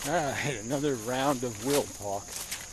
Another round of will talk.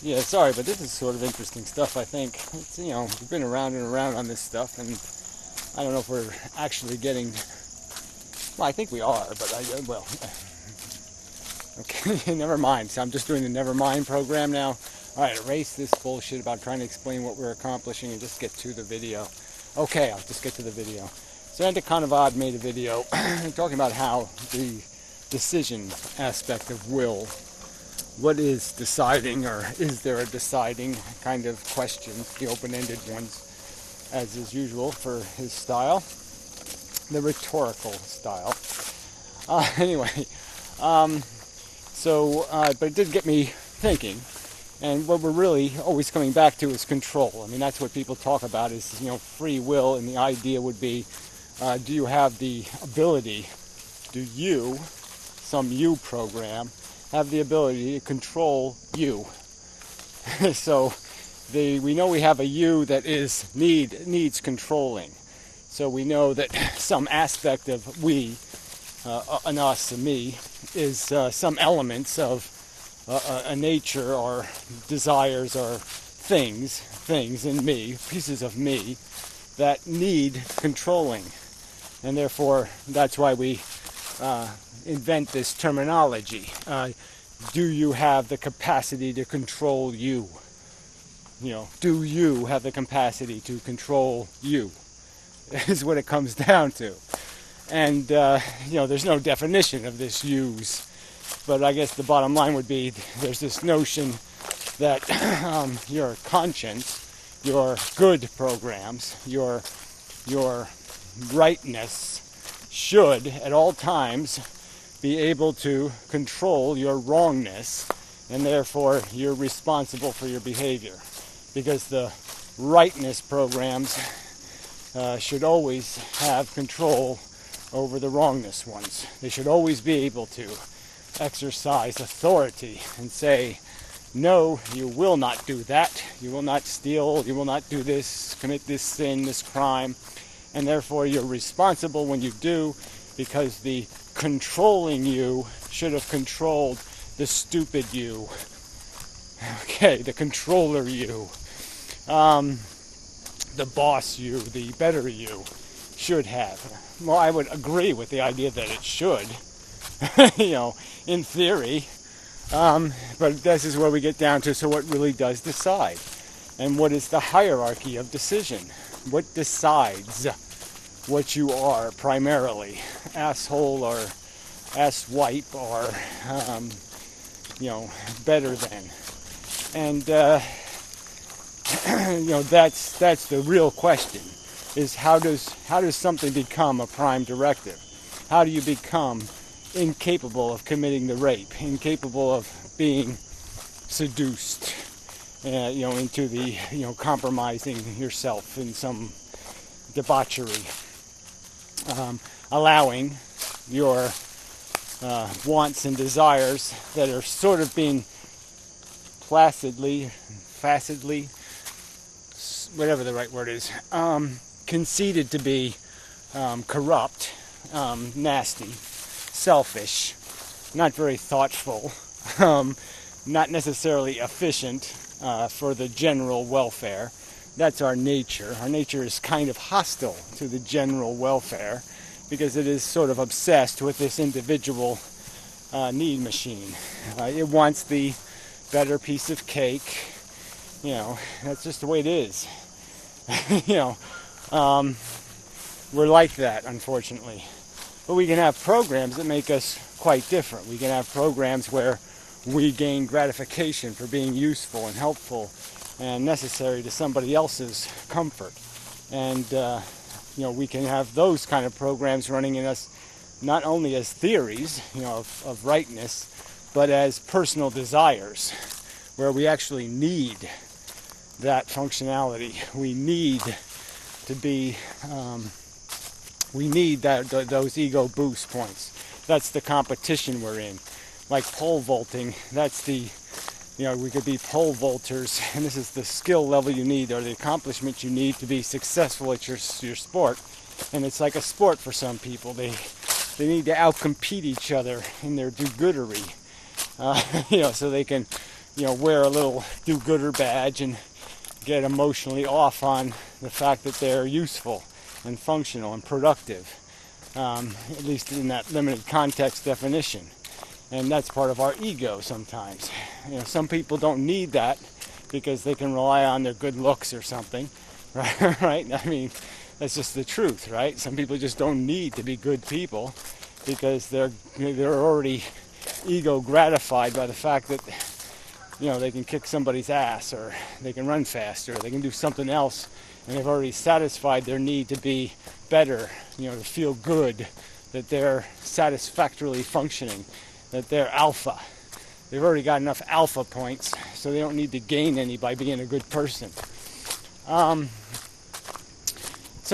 Yeah, sorry, but this is sort of interesting stuff, I think. It's, we've been around and around on this stuff, and I don't know if we're actually getting... Well, I think we are, but okay, never mind. So I'm just doing the never mind program now. All right, erase this bullshit about trying to explain what we're accomplishing and just get to the video. Okay, I'll just get to the video. So Anticonavad made a video talking about how the decision aspect of will, what is deciding, or is there a deciding kind of question, the open-ended ones, as is usual for his style, the rhetorical style. But it did get me thinking, and what we're really always coming back to is control. I mean, that's what people talk about is, free will, and the idea would be, do you have the ability, do you, some you program, have the ability to control you? So we know we have a you that needs controlling. So we know that some aspect of we, an us, a me, is some elements of a nature or desires or things in me, pieces of me, that need controlling. And therefore, that's why we invent this terminology. Do you have the capacity to control you? Do you have the capacity to control you? Is what it comes down to. And, there's no definition of this use. But I guess the bottom line would be there's this notion that your conscience, your good programs, your rightness should at all times be able to control your wrongness, and therefore you're responsible for your behavior. Because the rightness programs should always have control over the wrongness ones. They should always be able to exercise authority and say, no, you will not do that. You will not steal. You will not do this, commit this sin, this crime. And therefore you're responsible when you do, because the controlling you should have controlled the stupid you. Okay, the controller you. The boss you, the better you should have. Well, I would agree with the idea that it should, in theory. But this is where we get down to, so what really does decide? And what is the hierarchy of decision? What decides what you are primarily? Asshole or asswipe or, better than. And, that's the real question, is how does something become a prime directive? How do you become incapable of committing the rape, incapable of being seduced, into the, compromising yourself in some debauchery, allowing your wants and desires that are sort of being facetly, whatever the right word is, conceded to be corrupt, nasty, selfish, not very thoughtful, not necessarily efficient for the general welfare. That's our nature. Our nature is kind of hostile to the general welfare because it is sort of obsessed with this individual need machine. It wants the better piece of cake. That's just the way it is. We're like that, unfortunately. But we can have programs that make us quite different. We can have programs where we gain gratification for being useful and helpful and necessary to somebody else's comfort. And, we can have those kind of programs running in us not only as theories, of rightness, but as personal desires, where we actually need that functionality. We need to be, we need those ego boost points. That's the competition we're in. Like pole vaulting, that's the, we could be pole vaulters, and this is the skill level you need, or the accomplishment you need to be successful at your sport. And it's like a sport for some people. They need to outcompete each other in their do-goodery. so they can, wear a little do-gooder badge and get emotionally off on the fact that they're useful and functional and productive, at least in that limited context definition. And that's part of our ego sometimes. Some people don't need that because they can rely on their good looks or something, right? I mean, that's just the truth, right? Some people just don't need to be good people because they're already ego gratified by the fact that they can kick somebody's ass, or they can run faster, or they can do something else, and they've already satisfied their need to be better, to feel good, that they're satisfactorily functioning, that they're alpha. They've already got enough alpha points, so they don't need to gain any by being a good person.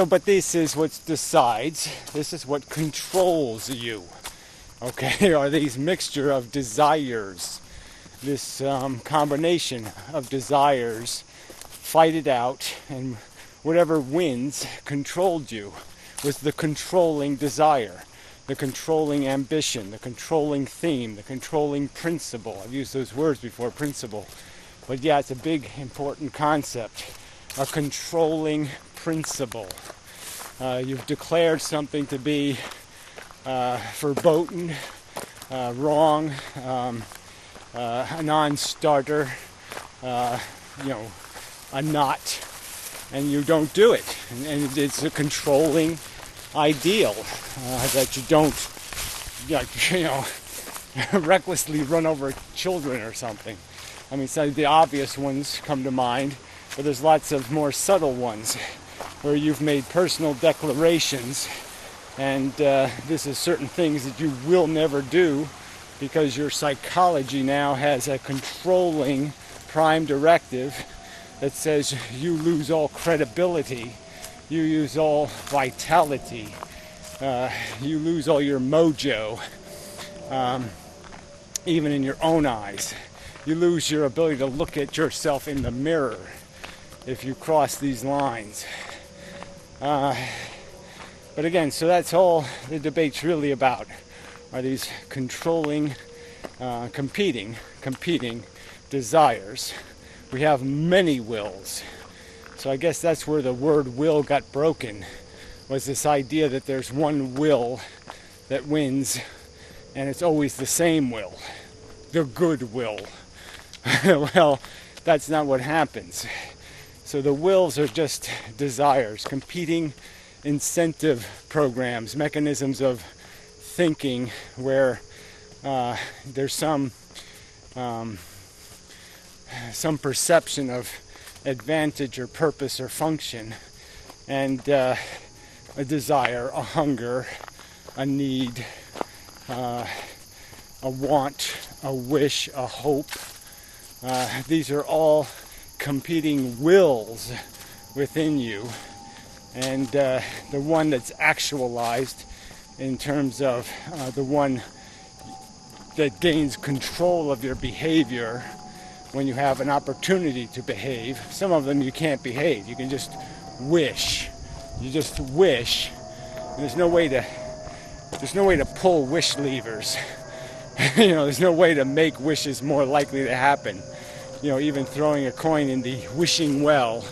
But this is what decides, this is what controls you, okay, are these mixture of desires, this combination of desires, fight it out, and whatever wins controlled you, was the controlling desire, the controlling ambition, the controlling theme, the controlling principle. I've used those words before, principle. But yeah, it's a big, important concept, a controlling principle. You've declared something to be verboten, wrong, a non-starter, a not, and you don't do it. And it's a controlling ideal that you don't, recklessly run over children or something. I mean, some of the obvious ones come to mind, but there's lots of more subtle ones where you've made personal declarations, and this is certain things that you will never do because your psychology now has a controlling prime directive that says you lose all credibility, you lose all vitality, you lose all your mojo, even in your own eyes. You lose your ability to look at yourself in the mirror if you cross these lines. But again, so that's all the debate's really about, are these controlling, competing desires. We have many wills. So I guess that's where the word will got broken, was this idea that there's one will that wins, and it's always the same will, the good will. Well, that's not what happens. So the wills are just desires, competing incentive programs, mechanisms of thinking where there's some perception of advantage or purpose or function, and a desire, a hunger, a need, a want, a wish, a hope. These are all competing wills within you, and the one that's actualized in terms of the one that gains control of your behavior when you have an opportunity to behave. Some of them you can't behave. You can just wish. You just wish. And there's no way to pull wish levers. There's no way to make wishes more likely to happen. Even throwing a coin in the wishing well.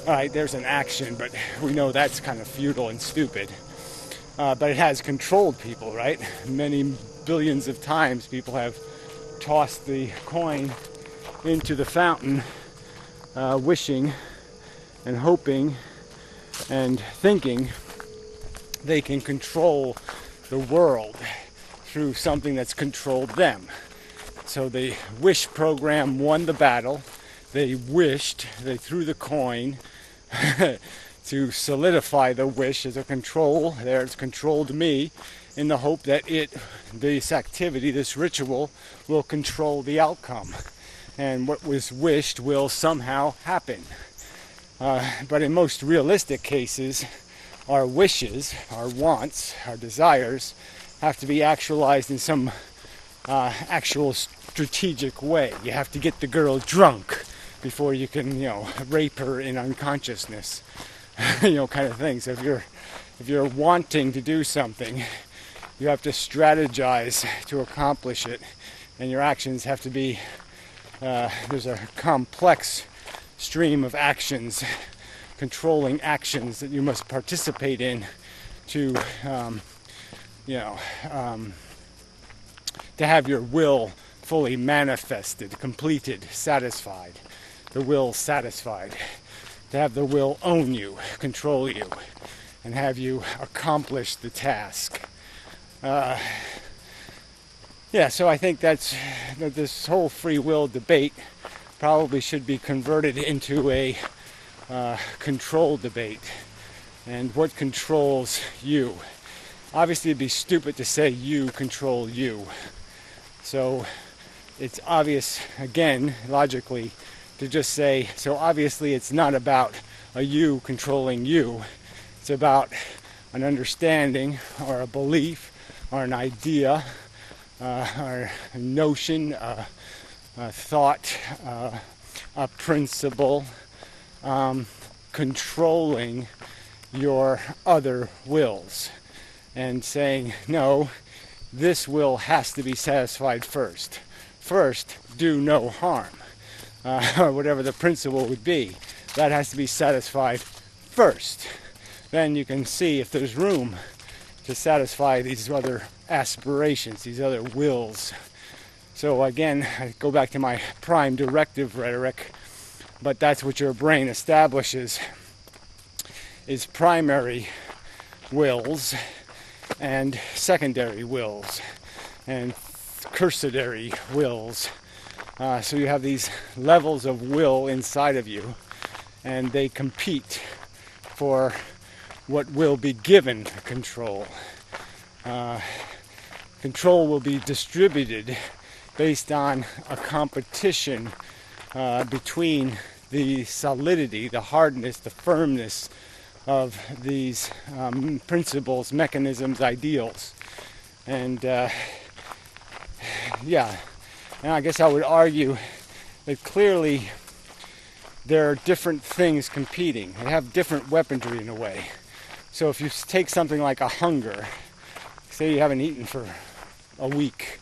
All right, there's an action, but we know that's kind of futile and stupid. But it has controlled people, right? Many billions of times people have tossed the coin into the fountain, wishing and hoping and thinking they can control the world through something that's controlled them. So the wish program won the battle. They wished, they threw the coin to solidify the wish as a control. There, it's controlled me in the hope that this activity, this ritual, will control the outcome. And what was wished will somehow happen. But in most realistic cases, our wishes, our wants, our desires have to be actualized in some actual strategic way. You have to get the girl drunk before you can, rape her in unconsciousness, kind of thing. So if you're wanting to do something, you have to strategize to accomplish it and your actions have to be, there's a complex stream of actions, controlling actions that you must participate in to, to have your will fully manifested, completed, satisfied, the will satisfied, to have the will own you, control you, and have you accomplish the task. So I think that this whole free will debate probably should be converted into a control debate. And what controls you? Obviously, it'd be stupid to say you control you. So it's obvious, again, logically, to just say, so obviously it's not about a you controlling you. It's about an understanding or a belief or an idea or a notion, a thought, a principle, controlling your other wills and saying, no, this will has to be satisfied first. First, do no harm, or whatever the principle would be. That has to be satisfied first. Then you can see if there's room to satisfy these other aspirations, these other wills. So again, I go back to my prime directive rhetoric, but that's what your brain establishes, is primary wills and secondary wills and cursory wills. So you have these levels of will inside of you, and they compete for what will be given control. Control will be distributed based on a competition between the solidity, the hardness, the firmness of these principles, mechanisms, ideals. And and I guess I would argue that clearly there are different things competing. They have different weaponry in a way. So if you take something like a hunger, say you haven't eaten for a week,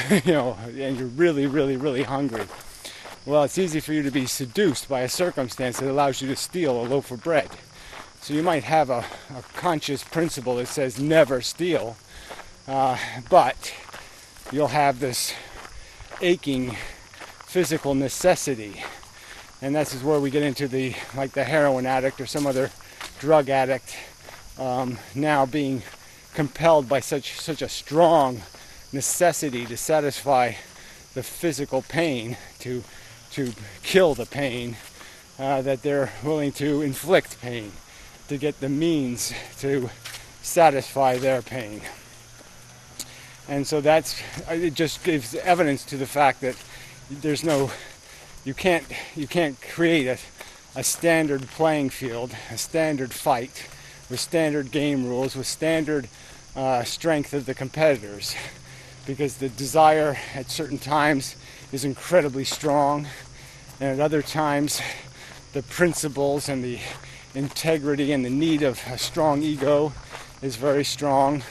and you're really, really, really hungry. Well, it's easy for you to be seduced by a circumstance that allows you to steal a loaf of bread. So you might have a conscious principle that says never steal, but you'll have this aching physical necessity. And this is where we get into the heroin addict or some other drug addict now being compelled by such a strong necessity to satisfy the physical pain, to kill the pain, that they're willing to inflict pain to get the means to satisfy their pain. And so it just gives evidence to the fact that you can't create a standard playing field, a standard fight with standard game rules, with standard strength of the competitors, because the desire at certain times is incredibly strong, and at other times the principles and the integrity and the need of a strong ego is very strong.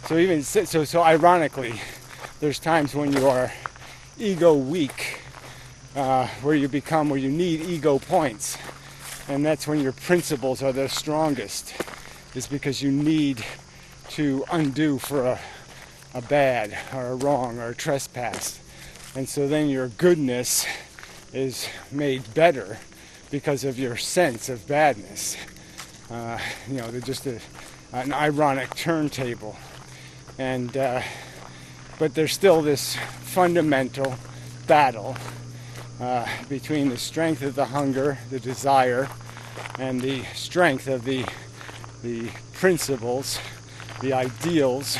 So ironically, there's times when you are ego weak, where you need ego points, and that's when your principles are the strongest, is because you need to undo for a bad or a wrong or a trespass. And so then your goodness is made better because of your sense of badness. They're just an ironic turntable. But there's still this fundamental battle between the strength of the hunger, the desire, and the strength of the principles, the ideals,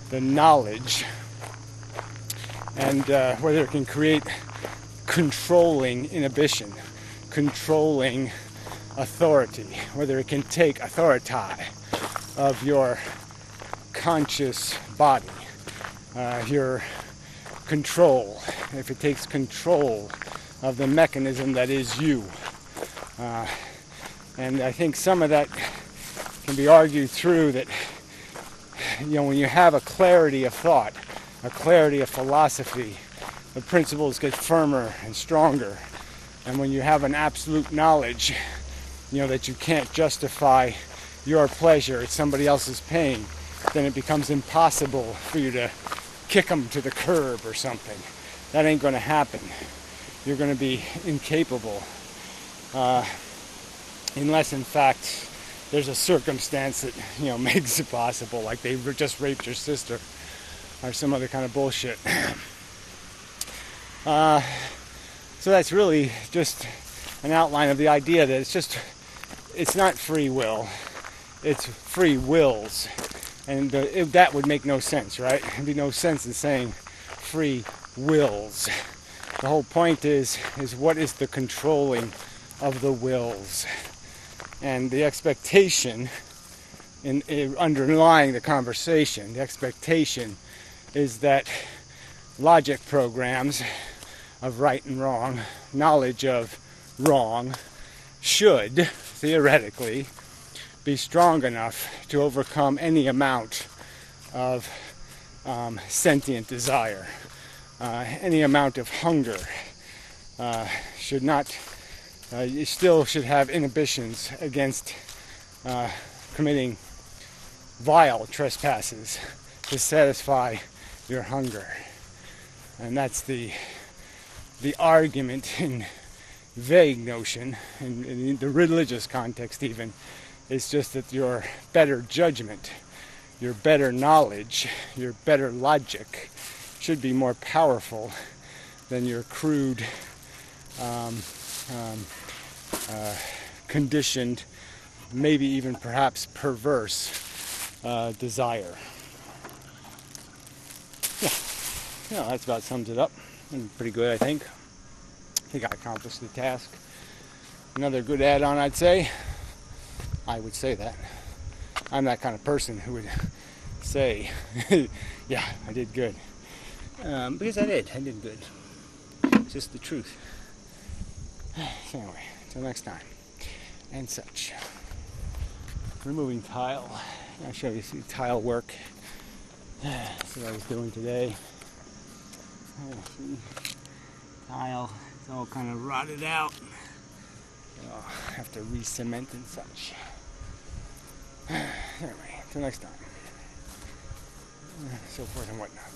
the knowledge, and whether it can create controlling inhibition, controlling authority, whether it can take authority of your conscious body, your control, if it takes control of the mechanism that is you. And I think some of that can be argued through that, when you have a clarity of thought, a clarity of philosophy. The principles get firmer and stronger. And when you have an absolute knowledge, that you can't justify your pleasure at somebody else's pain, then it becomes impossible for you to kick them to the curb or something. That ain't going to happen. You're going to be incapable. Unless, in fact, there's a circumstance that, makes it possible, like they just raped your sister or some other kind of bullshit. So that's really just an outline of the idea that it's not free will, it's free wills. And that would make no sense, right? There'd be no sense in saying free wills. The whole point is what is the controlling of the wills? And the expectation in underlying the conversation, the expectation is that logic programs of right and wrong, knowledge of wrong, should theoretically be strong enough to overcome any amount of sentient desire, any amount of hunger. You still should have inhibitions against committing vile trespasses to satisfy your hunger. And that's the argument in vague notion, in the religious context even, is just that your better judgment, your better knowledge, your better logic should be more powerful than your crude, conditioned, maybe even perhaps perverse desire. Yeah, that's about sums it up. Pretty good, I think. I think I accomplished the task. Another good add-on, I'd say. I would say that. I'm that kind of person who would say, yeah, I did good. Because I did good. It's just the truth. So anyway, until next time. And such. Removing tile. I'll show you some tile work. That's what I was doing today. See, tile, it's all kind of rotted out. I'll have to re-cement and such. Anyway, until next time. So forth and whatnot.